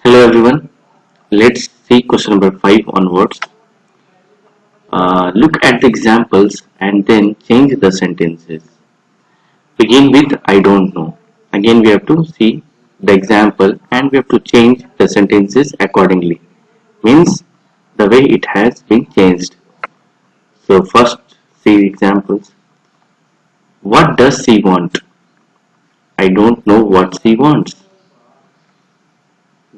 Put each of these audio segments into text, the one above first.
Hello everyone. Let's see question number 5 onwards. Look at the examples and then change the sentences. Begin with I don't know. Again we have to see the example and we have to change the sentences accordingly. Means the way it has been changed. So first see examples. What does she want? I don't know what she wants.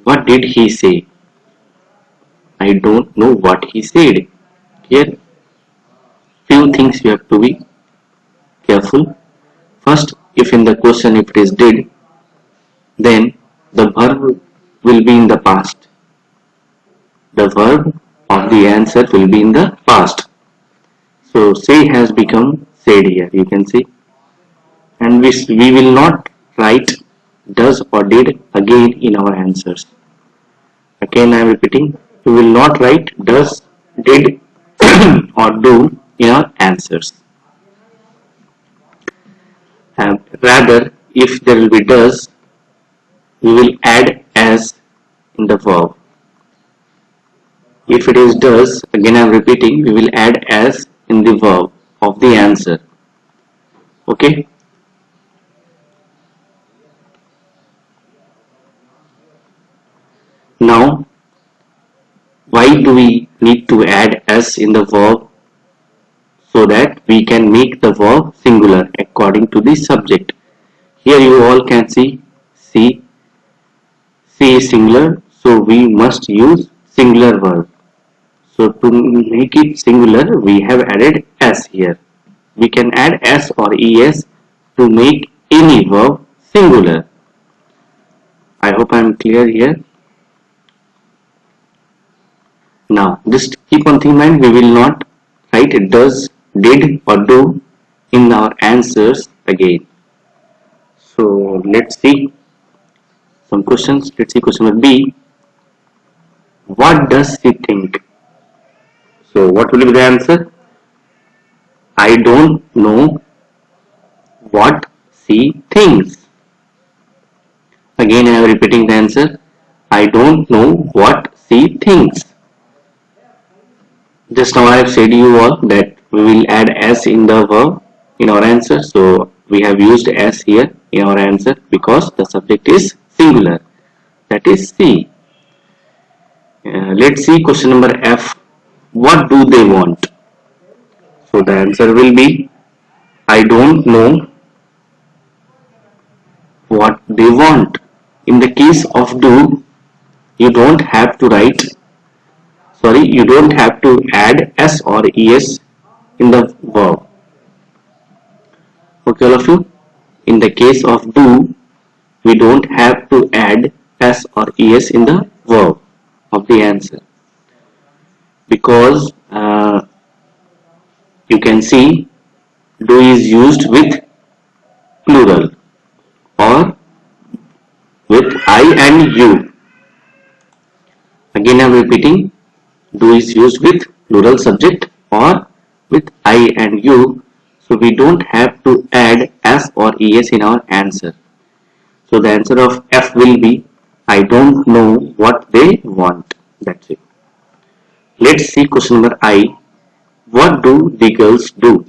What did he say? I don't know what he said. Here few things you have to be careful. First, if in the question if it is did, then the verb will be in the past. The verb of the answer will be in the past. So say has become said here, you can see. And we will not write does or did again in our answers. Again I am repeating, we will not write does, did or do in our answers. And rather, if there will be does, we will add as in the verb. If it is does, again I am repeating, we will add as in the verb of the answer. Okay. Now, why do we need to add as in the verb? So that we can make the verb singular according to the subject. Here you all can see C is singular, so we must use singular verb. So to make it singular, we have added s here. We can add s or es to make any verb singular. I hope I am clear here. Now, just keep on thinking in mind, we will not write does, did or do in our answers again. So let's see some questions. Let's see question number B. What does she think? So what will be the answer? I don't know what she thinks. Again I am repeating the answer. I don't know what she thinks. Just now I have said you all that we will add s in the verb in our answer. So we have used s here in our answer because the subject is singular. That is C. Let's see question number F. What do they want? So the answer will be I don't know what they want. In the case of do, you don't have to write, you don't have to add s or es in the verb. Okay, all of you. In the case of do, we don't have to add s or es in the verb of the answer because you can see do is used with plural or with I and you. Again I am repeating, do is used with plural subject or with I and you, so we don't have to add s or es in our answer. So the answer of F will be I don't know what they want. That's it. Let's see question number I. What do the girls do?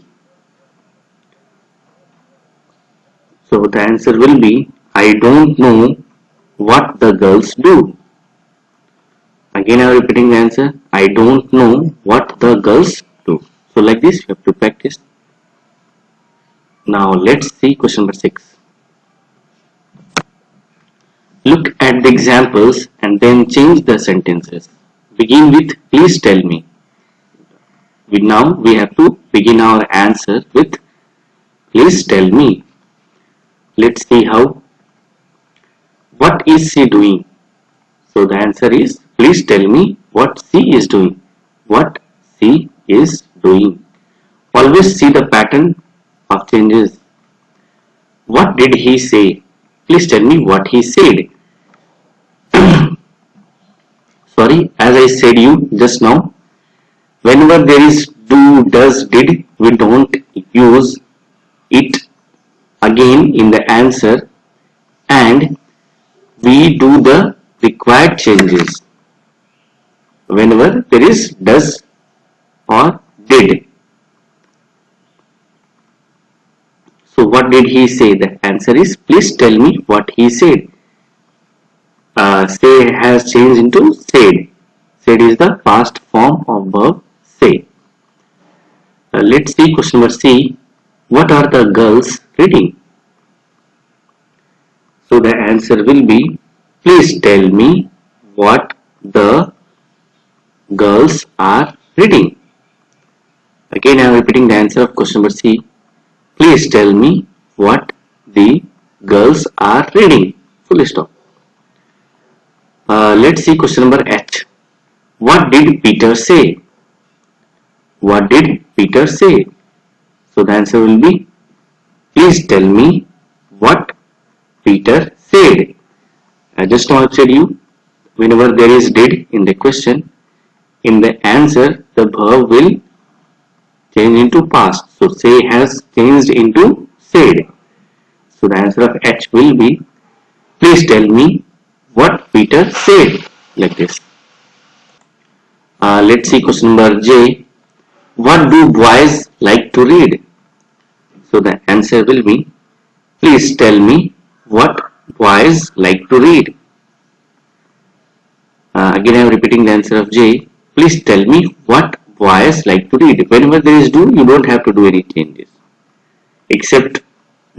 So the answer will be I don't know what the girls do. Again I am repeating the answer. I don't know what the girls do. So like this you have to practice. Now let's see question number 6. Look at the examples and then change the sentences. Begin with please tell me. Now we have to begin our answer with please tell me. Let's see how. What is she doing? So the answer is please tell me what she is doing. What she is doing. Always see the pattern of changes. What did he say? Please tell me what he said. As I said you just now, whenever there is do, does, did, we don't use it again in the answer and we do the required changes whenever there is does or did. So what did he say? The answer is, please tell me what he said. Say has changed into said. Said is the past form of verb say. Let's see question number C. What are the girls reading? So the answer will be, please tell me what the girls are reading. Again I am repeating the answer of question number C. Please tell me what the girls are reading. Full stop. Let's see question number H. What did Peter say? What did Peter say? So the answer will be, please tell me what Peter said. Just now I said you, whenever there is did in the question, in the answer the verb will change into past. So say has changed into said. So the answer of H will be, please tell me what Peter said, like this. Let's see question number J. What do boys like to read? So the answer will be, please tell me what boys like to read. Again I am repeating the answer of J. Please tell me what boys like to read. Whenever there is do, you don't have to do any changes. Except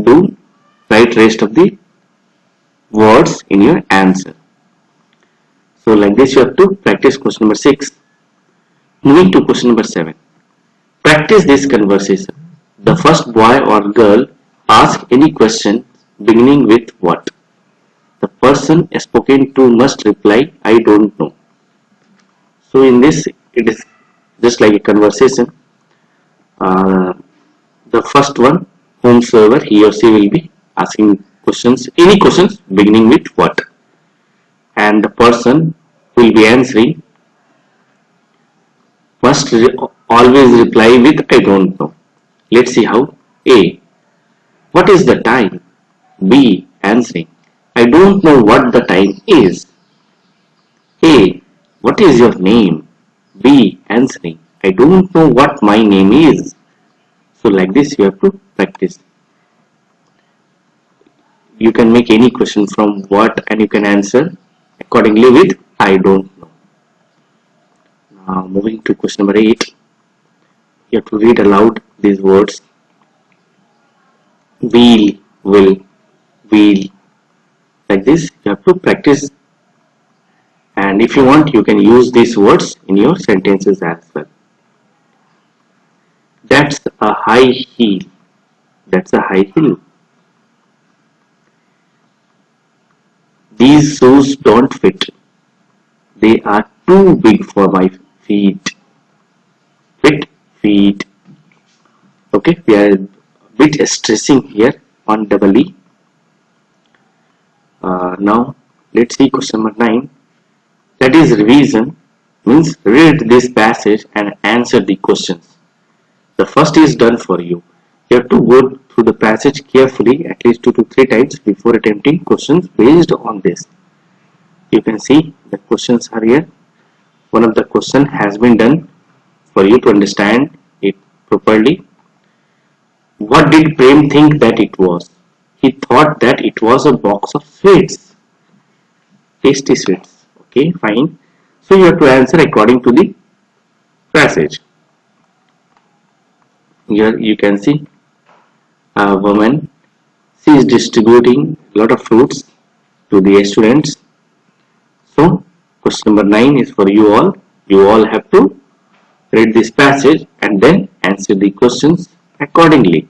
do, write rest of the words in your answer. So like this you have to practice question number 6. Moving to question number 7. Practice this conversation. The first boy or girl asks any question beginning with what? The person spoken to must reply, I don't know. So in this, it is just like a conversation. The first one, whomsoever, he or she will be asking questions, any questions beginning with what? And the person will be answering must always reply with I don't know. Let's see how. A. What is the time? B. Answering, I don't know what the time is. A. What is your name? B. Answering, I don't know what my name is. So like this you have to practice. You can make any question from what and you can answer accordingly with I don't know. Now moving to question number 8. You have to read aloud these words. Will, will, like this you have to practice, and if you want you can use these words in your sentences as well. That's a high heel. That's a high heel. These shoes don't fit. They are too big for my feet. Feet. Okay, we are a bit stressing here on double E. Now let's see question number 9. That is revision, means read this passage and answer the questions. The first is done for you. You have to go through the passage carefully at least 2 to 3 times before attempting questions based on this. You can see the questions are here. One of the question has been done for you to understand it properly. What did Prem think that it was? He thought that it was a box of sweets. Tasty sweets. Okay, fine. So you have to answer according to the passage. Here you can see a woman. She is distributing a lot of fruits to the students. So question number 9 is for you all. You all have to read this passage and then answer the questions accordingly.